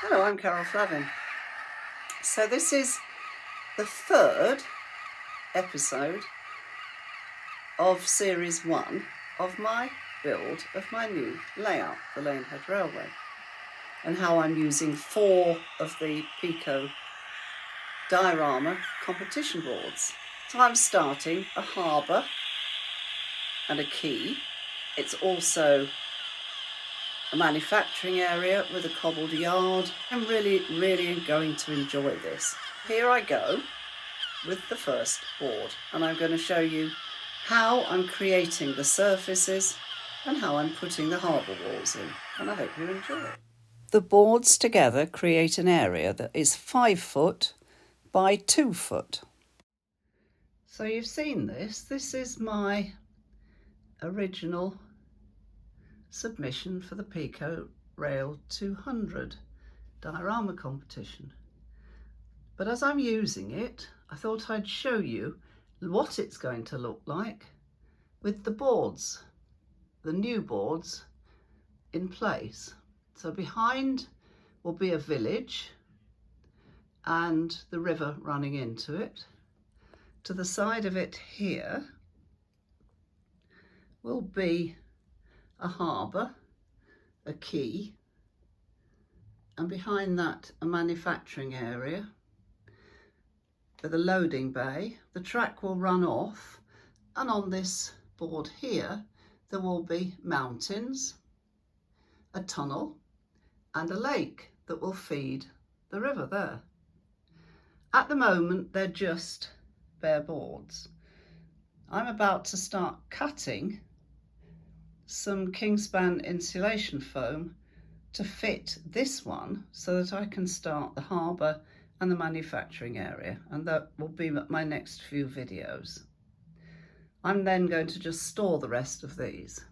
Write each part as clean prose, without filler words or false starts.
Hello, I'm Carol Flavin. So this is the third episode of series 1 of my build of my new layout, the Lanehead Railway, and how I'm using 4 of the PECO diorama competition boards. So I'm starting a harbour and a quay. It's also a manufacturing area with a cobbled yard. I'm really going to enjoy this. Here I go with the first board, and I'm going to show you how I'm creating the surfaces and how I'm putting the harbour walls in, and I hope you enjoy it. The boards together create an area that is 5 foot by 2 foot. So you've seen this. This is my original submission for the PECO Rail 200 diorama competition. But as I'm using it, I thought I'd show you what it's going to look like with the boards, the new boards in place. So behind will be a village and the river running into it. To the side of it here will be a harbour, a quay, and behind that a manufacturing area with a loading bay. The track will run off, and on this board here there will be mountains, a tunnel and a lake that will feed the river there. At the moment they're just bare boards. I'm about to start cutting some Kingspan insulation foam to fit this one so that I can start the harbour and the manufacturing area, and that will be my next few videos. I'm then going to just store the rest of these.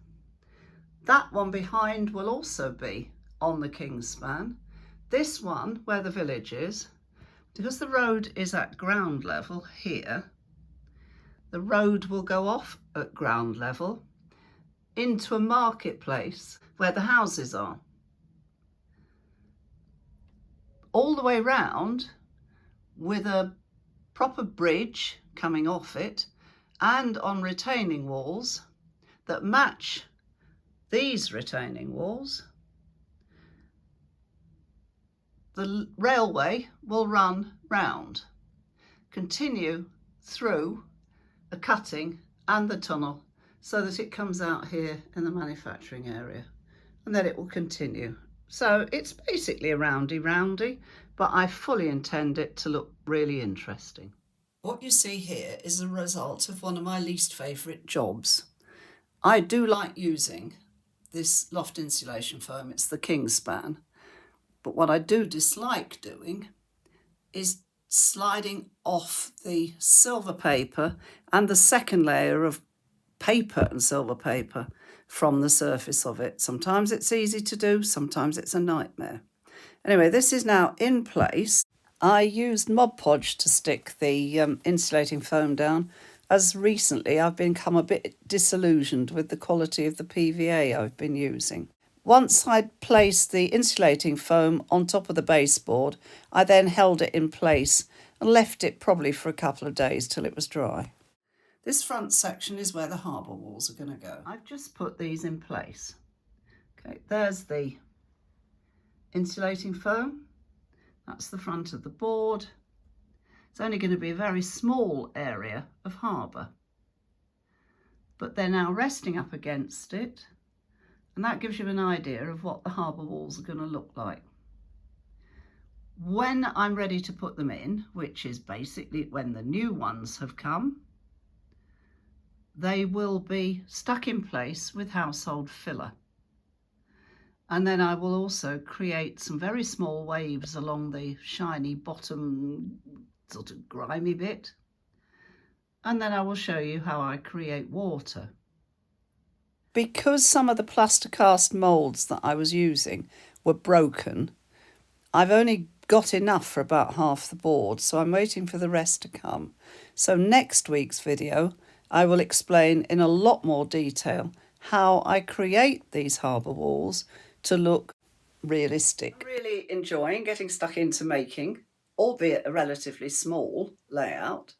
That one behind will also be on the Kingspan. This one, where the village is, because the road is at ground level here, the road will go off at ground level into a marketplace where the houses are. All the way round with a proper bridge coming off it and on retaining walls that match these retaining walls. The railway will run round, continue through a cutting and the tunnel so that it comes out here in the manufacturing area, and then it will continue. So it's basically a roundy, but I fully intend it to look really interesting. What you see here is a result of one of my least favourite jobs. I do like using this loft insulation foam, it's the Kingspan, but what I do dislike doing is sliding off the silver paper and the second layer of paper and silver paper from the surface of it. Sometimes it's easy to do, sometimes it's a nightmare. Anyway, this is now in place. I used Mod Podge to stick the insulating foam down, as recently I've become a bit disillusioned with the quality of the PVA I've been using. Once I'd placed the insulating foam on top of the baseboard, I then held it in place and left it probably for a couple of days till it was dry. This front section is where the harbour walls are going to go. I've just put these in place. Okay, there's the insulating foam. That's the front of the board. It's only going to be a very small area of harbour, but they're now resting up against it, and that gives you an idea of what the harbour walls are going to look like. When I'm ready to put them in, which is basically when the new ones have come, they will be stuck in place with household filler. And then I will also create some very small waves along the shiny bottom, sort of grimy bit. And then I will show you how I create water. Because some of the plaster cast moulds that I was using were broken, I've only got enough for about half the board, so I'm waiting for the rest to come. So next week's video, I will explain in a lot more detail how I create these harbour walls to look realistic. I'm really enjoying getting stuck into making, albeit a relatively small layout.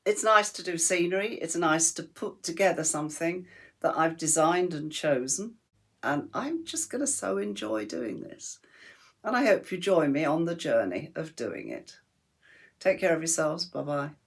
It's nice to do scenery. It's nice to put together something that I've designed and chosen. And I'm just going to so enjoy doing this. And I hope you join me on the journey of doing it. Take care of yourselves. Bye-bye.